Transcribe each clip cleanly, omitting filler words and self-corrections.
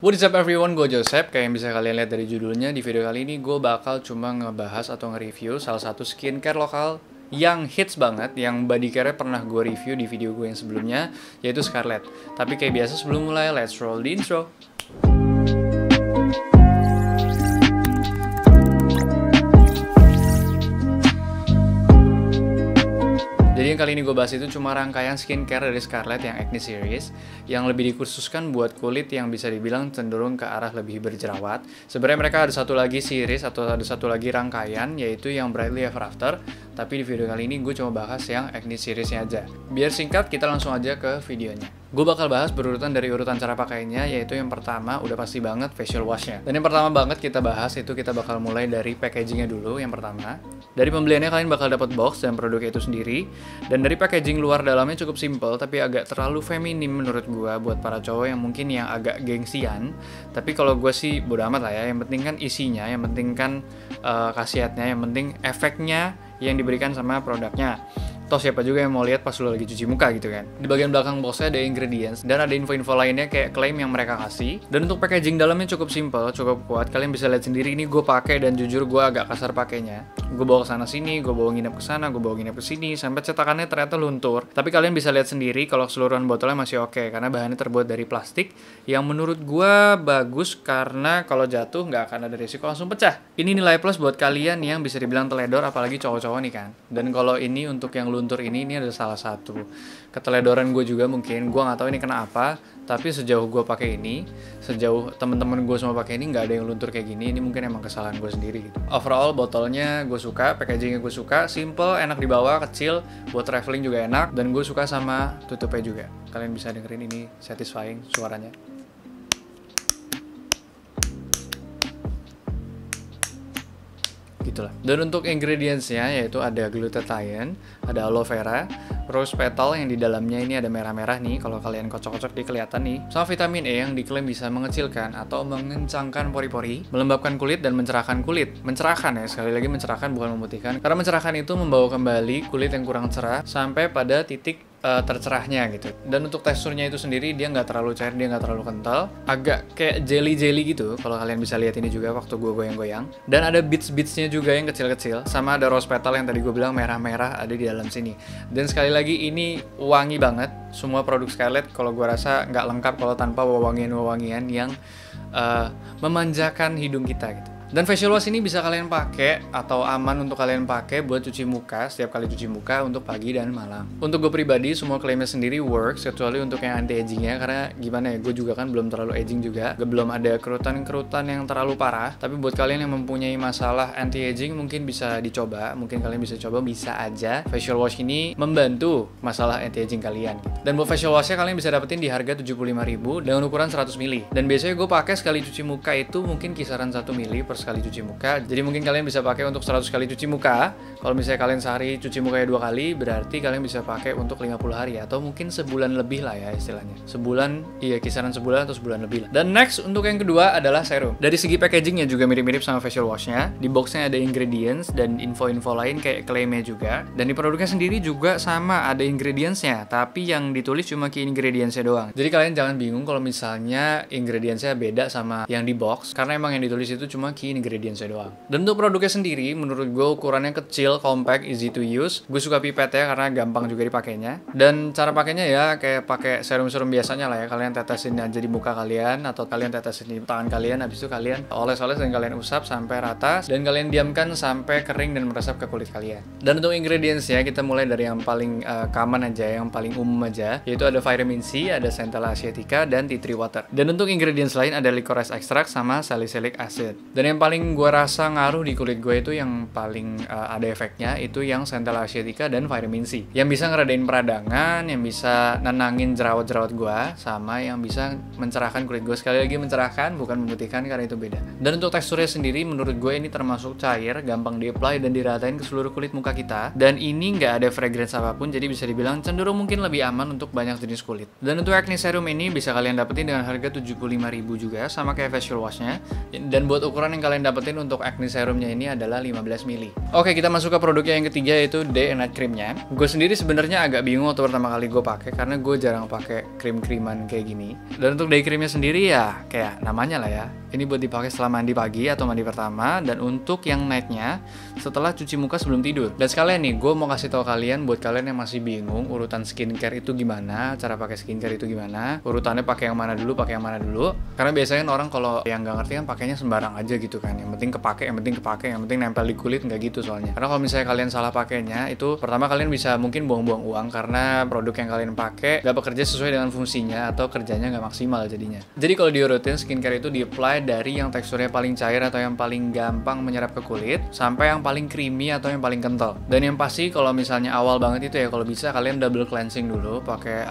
What is up everyone, gue Joseph. Kayak yang bisa kalian lihat dari judulnya, di video kali ini gue bakal cuma ngebahas atau nge-review salah satu skincare lokal yang hits banget, yang body care pernah gue review di video gue yang sebelumnya, yaitu Scarlett. Tapi kayak biasa sebelum mulai, let's roll the intro. Jadi yang kali ini gue bahas itu cuma rangkaian skincare dari Scarlett yang Acne Series, yang lebih dikhususkan buat kulit yang bisa dibilang cenderung ke arah lebih berjerawat. Sebenarnya mereka ada satu lagi series atau ada satu lagi rangkaian, yaitu yang Brightly Ever After. Tapi di video kali ini gue cuma bahas yang Acne Seriesnya aja. Biar singkat, kita langsung aja ke videonya. Gue bakal bahas berurutan dari urutan cara pakainya, yaitu yang pertama udah pasti banget facial washnya. Dan yang pertama banget kita bahas itu kita bakal mulai dari packagingnya dulu. Yang pertama, dari pembeliannya kalian bakal dapat box dan produknya itu sendiri. Dan dari packaging luar dalamnya cukup simple, tapi agak terlalu feminim menurut gue buat para cowok yang mungkin yang agak gengsian. Tapi kalau gue sih bodo amat lah ya, yang penting kan isinya, yang penting kan khasiatnya, yang penting efeknya yang diberikan sama produknya. Toh siapa juga yang mau lihat pas lo lagi cuci muka gitu kan. Di bagian belakang boxnya ada ingredients dan ada info-info lainnya kayak klaim yang mereka kasih. Dan untuk packaging dalamnya cukup simple, cukup kuat. Kalian bisa lihat sendiri, ini gue pakai dan jujur gue agak kasar pakainya. Gue bawa kesana sini, gue bawa nginep kesana, gue bawa nginep kesini, sampai cetakannya ternyata luntur. Tapi kalian bisa lihat sendiri kalau keseluruhan botolnya masih oke, karena bahannya terbuat dari plastik yang menurut gue bagus karena kalau jatuh nggak akan ada risiko langsung pecah. Ini nilai plus buat kalian yang bisa dibilang teledor, apalagi cowok-cowok nih kan. Dan kalau ini untuk yang luntur ini ada salah satu keteledoran gue juga mungkin. Gue nggak tahu ini kenapa, tapi sejauh gue pakai ini, sejauh temen-temen gue semua pakai ini, nggak ada yang luntur kayak gini. Ini mungkin emang kesalahan gue sendiri gitu. Overall botolnya gue suka, packagingnya gue suka, simple, enak dibawa, kecil, buat traveling juga enak, dan gue suka sama tutupnya juga. Kalian bisa dengerin ini satisfying suaranya. Gitulah. Dan untuk ingredientsnya yaitu ada glutathione, ada aloe vera, rose petal yang di dalamnya ini ada merah-merah nih, kalau kalian kocok-kocok dia kelihatan nih, sama vitamin E yang diklaim bisa mengecilkan atau mengencangkan pori-pori, melembabkan kulit dan mencerahkan kulit. Mencerahkan ya, sekali lagi mencerahkan bukan memutihkan, karena mencerahkan itu membawa kembali kulit yang kurang cerah sampai pada titik tercerahnya gitu. Dan untuk teksturnya itu sendiri dia nggak terlalu cair, dia nggak terlalu kental, agak kayak jelly gitu kalau kalian bisa lihat ini juga waktu gue goyang-goyang. Dan ada beads-beadsnya juga yang kecil-kecil, sama ada rose petal yang tadi gue bilang merah-merah ada di dalam sini. Dan sekali lagi ini wangi banget. Semua produk Scarlett kalau gue rasa nggak lengkap kalau tanpa wewangian-wewangian yang memanjakan hidung kita gitu. Dan facial wash ini bisa kalian pakai atau aman untuk kalian pakai buat cuci muka setiap kali cuci muka untuk pagi dan malam. Untuk gue pribadi semua klaimnya sendiri works, kecuali untuk yang anti agingnya, karena gimana ya, gue juga kan belum terlalu aging juga, belum ada kerutan-kerutan yang terlalu parah. Tapi buat kalian yang mempunyai masalah anti aging mungkin bisa dicoba, mungkin kalian bisa coba, bisa aja facial wash ini membantu masalah anti aging kalian. Dan buat facial washnya kalian bisa dapetin di harga 75.000 dengan ukuran 100 ml. Dan biasanya gue pakai sekali cuci muka itu mungkin kisaran 1 ml per sekali cuci muka. Jadi mungkin kalian bisa pakai untuk 100 kali cuci muka. Kalau misalnya kalian sehari cuci mukanya 2 kali, berarti kalian bisa pakai untuk 50 hari atau mungkin sebulan lebih lah ya istilahnya. Sebulan, iya kisaran sebulan atau sebulan lebih lah. Dan next untuk yang kedua adalah serum. Dari segi packagingnya juga mirip-mirip sama facial washnya. Di boxnya ada ingredients dan info-info lain kayak klaimnya juga. Dan di produknya sendiri juga sama, ada ingredientsnya, tapi yang ditulis cuma key ingredientsnya doang. Jadi kalian jangan bingung kalau misalnya ingredientsnya beda sama yang di box, karena emang yang ditulis itu cuma key ingredientsnya doang. Dan untuk produknya sendiri, menurut gue ukurannya kecil, compact, easy to use. Gue suka pipetnya karena gampang juga dipakainya. Dan cara pakainya ya kayak pakai serum-serum biasanya lah ya. Kalian tetesin aja di muka kalian atau kalian tetesin di tangan kalian. Habis itu kalian oles-oles dan kalian usap sampai rata dan kalian diamkan sampai kering dan meresap ke kulit kalian. Dan untuk ingredientsnya kita mulai dari yang paling common aja, yang paling umum aja, yaitu ada vitamin C, ada Centella asiatica dan tea tree water. Dan untuk ingredients lain ada licorice extract sama salicylic acid. Dan yang paling gue rasa ngaruh di kulit gue itu yang paling ada efeknya itu yang Centella asiatica dan vitamin C, yang bisa ngeredain peradangan, yang bisa nenangin jerawat-jerawat gue, sama yang bisa mencerahkan kulit gue. Sekali lagi mencerahkan, bukan memutihkan karena itu beda. Dan untuk teksturnya sendiri menurut gue ini termasuk cair, gampang di-apply dan diratain ke seluruh kulit muka kita. Dan ini nggak ada fragrance apapun, jadi bisa dibilang cenderung mungkin lebih aman untuk banyak jenis kulit. Dan untuk acne serum ini bisa kalian dapetin dengan harga 75.000 juga, sama kayak facial washnya. Dan buat ukuran yang kalian dapetin untuk acne serumnya ini adalah 15 ml. Oke, kita masuk ke produknya yang ketiga, yaitu Day and Night Creamnya. Gue sendiri sebenarnya agak bingung waktu pertama kali gue pakai, karena gue jarang pakai krim-kriman kayak gini. Dan untuk day creamnya sendiri ya kayak namanya lah ya, ini buat dipakai setelah mandi pagi atau mandi pertama, dan untuk yang nightnya setelah cuci muka sebelum tidur. Dan sekalian nih, gue mau kasih tahu kalian, buat kalian yang masih bingung urutan skincare itu gimana, cara pakai skincare itu gimana, urutannya pakai yang mana dulu, pakai yang mana dulu. Karena biasanya orang kalau yang nggak ngerti kan pakainya sembarang aja gitu kan, yang penting kepake, yang penting kepake, yang penting nempel di kulit, nggak gitu soalnya. Karena kalau misalnya kalian salah pakainya, itu pertama kalian bisa mungkin buang-buang uang karena produk yang kalian pakai nggak bekerja sesuai dengan fungsinya atau kerjanya nggak maksimal jadinya. Jadi kalau diurutin, skincare itu di-apply dari yang teksturnya paling cair atau yang paling gampang menyerap ke kulit sampai yang paling creamy atau yang paling kental. Dan yang pasti kalau misalnya awal banget itu ya, kalau bisa kalian double cleansing dulu pakai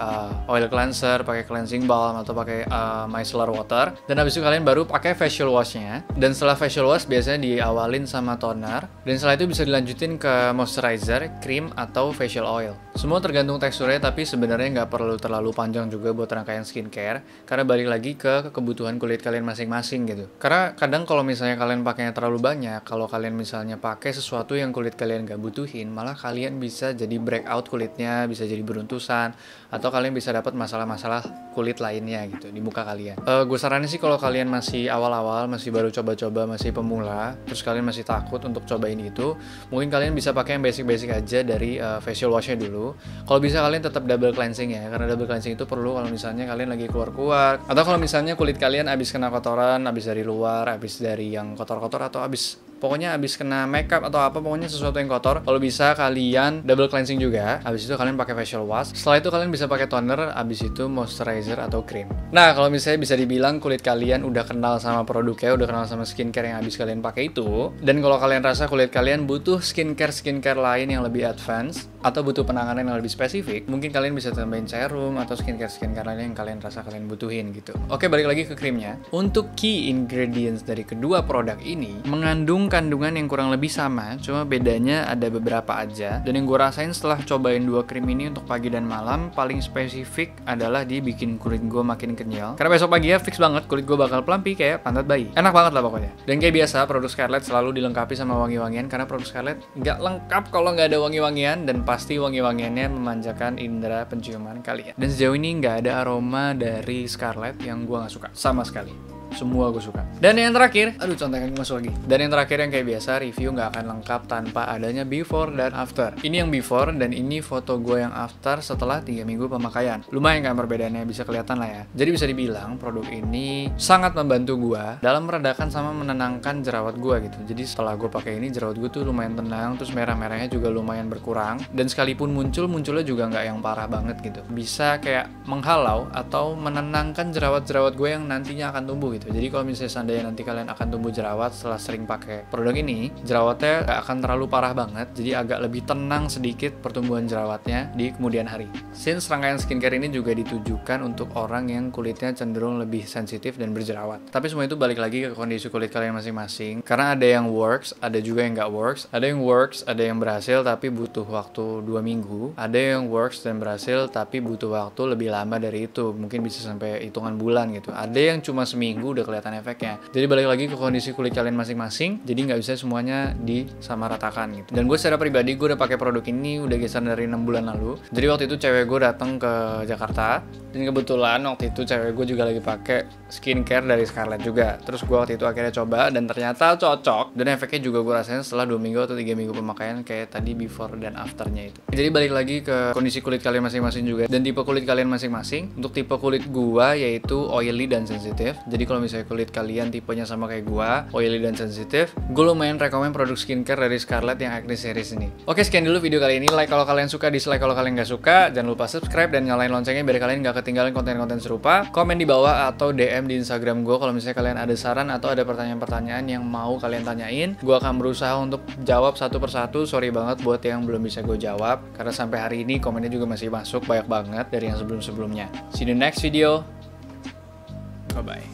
oil cleanser, pakai cleansing balm atau pakai micellar water, dan habis itu kalian baru pakai facial washnya. Dan setelah facial wash biasanya diawalin sama toner, dan setelah itu bisa dilanjutin ke moisturizer, cream atau facial oil. Semua tergantung teksturnya, tapi sebenarnya nggak perlu terlalu panjang juga buat rangkaian skincare, karena balik lagi ke kebutuhan kulit kalian masing-masing gitu. Karena kadang kalau misalnya kalian pakainya terlalu banyak, kalau kalian misalnya pakai sesuatu yang kulit kalian nggak butuhin, malah kalian bisa jadi breakout kulitnya, bisa jadi beruntusan, atau kalian bisa dapat masalah-masalah kulit lainnya gitu di muka kalian. Gue saranin sih kalau kalian masih awal-awal, masih baru coba-coba, masih pemula, terus kalian masih takut untuk cobain itu, mungkin kalian bisa pakai yang basic-basic aja dari facial washnya dulu. Kalau bisa kalian tetap double cleansing ya, karena double cleansing itu perlu kalau misalnya kalian lagi keluar-keluar, atau kalau misalnya kulit kalian abis kena kotoran, abis dari luar, abis dari yang kotor-kotor, atau pokoknya abis kena makeup atau apa, pokoknya sesuatu yang kotor. Kalau bisa kalian double cleansing juga. Habis itu kalian pakai facial wash. Setelah itu kalian bisa pakai toner. Habis itu moisturizer atau cream. Nah, kalau misalnya bisa dibilang kulit kalian udah kenal sama produknya, udah kenal sama skincare yang habis kalian pakai itu, dan kalau kalian rasa kulit kalian butuh skincare lain yang lebih advance atau butuh penanganan yang lebih spesifik, mungkin kalian bisa tambahin serum atau skincare lain yang kalian rasa kalian butuhin gitu. Oke, balik lagi ke krimnya. Untuk key ingredients dari kedua produk ini mengandung kandungan yang kurang lebih sama, cuma bedanya ada beberapa aja. Dan yang gue rasain setelah cobain dua krim ini untuk pagi dan malam, paling spesifik adalah dia bikin kulit gue makin kenyal. Karena besok pagi ya fix banget kulit gue bakal plumpy kayak pantat bayi. Enak banget lah pokoknya. Dan kayak biasa, produk Scarlett selalu dilengkapi sama wangi-wangian, karena produk Scarlett nggak lengkap kalau nggak ada wangi-wangian, dan pasti wangi-wangiannya memanjakan indera penciuman kalian. Dan sejauh ini nggak ada aroma dari Scarlett yang gue nggak suka sama sekali. Semua gue suka. Dan yang terakhir, aduh contekan gue masuk lagi. Dan yang terakhir yang kayak biasa, review nggak akan lengkap tanpa adanya before dan after. Ini yang before, dan ini foto gue yang after setelah 3 minggu pemakaian. Lumayan kan perbedaannya, bisa kelihatan lah ya. Jadi bisa dibilang produk ini sangat membantu gue dalam meredakan sama menenangkan jerawat gue gitu. Jadi setelah gue pakai ini, jerawat gue tuh lumayan tenang, terus merah-merahnya juga lumayan berkurang, dan sekalipun munculnya juga nggak yang parah banget gitu. Bisa kayak menghalau atau menenangkan jerawat-jerawat gue yang nantinya akan tumbuh gitu. Jadi kalau misalnya seandainya nanti kalian akan tumbuh jerawat setelah sering pakai produk ini, jerawatnya gak akan terlalu parah banget, jadi agak lebih tenang sedikit pertumbuhan jerawatnya di kemudian hari. Since rangkaian skincare ini juga ditujukan untuk orang yang kulitnya cenderung lebih sensitif dan berjerawat. Tapi semua itu balik lagi ke kondisi kulit kalian masing-masing, karena ada yang works, ada juga yang gak works. Ada yang works, ada yang berhasil tapi butuh waktu 2 minggu. Ada yang works dan berhasil tapi butuh waktu lebih lama dari itu, mungkin bisa sampai hitungan bulan gitu. Ada yang cuma seminggu udah kelihatan efeknya. Jadi balik lagi ke kondisi kulit kalian masing-masing, jadi nggak bisa semuanya disamaratakan gitu. Dan gue secara pribadi, gue udah pakai produk ini udah geser dari 6 bulan lalu. Jadi waktu itu cewek gue datang ke Jakarta, dan kebetulan waktu itu cewek gue juga lagi pakai skincare dari Scarlett juga. Terus gue waktu itu akhirnya coba, dan ternyata cocok, dan efeknya juga gue rasain setelah 2 minggu atau 3 minggu pemakaian kayak tadi before dan afternya itu. Jadi balik lagi ke kondisi kulit kalian masing-masing juga, dan tipe kulit kalian masing-masing. Untuk tipe kulit gue yaitu oily dan sensitif. Jadi kalau misalnya kulit kalian tipenya sama kayak gua, oily dan sensitif, gue lumayan rekomen produk skincare dari Scarlett yang acne series ini. Oke, sekian dulu video kali ini. Like kalau kalian suka, dislike kalau kalian nggak suka. Jangan lupa subscribe dan nyalain loncengnya biar kalian nggak ketinggalan konten-konten serupa. Komen di bawah atau DM di Instagram gue kalau misalnya kalian ada saran atau ada pertanyaan-pertanyaan yang mau kalian tanyain. Gue akan berusaha untuk jawab satu persatu. Sorry banget buat yang belum bisa gue jawab, karena sampai hari ini komennya juga masih masuk banyak banget dari yang sebelum-sebelumnya. See you in the next video. Bye-bye.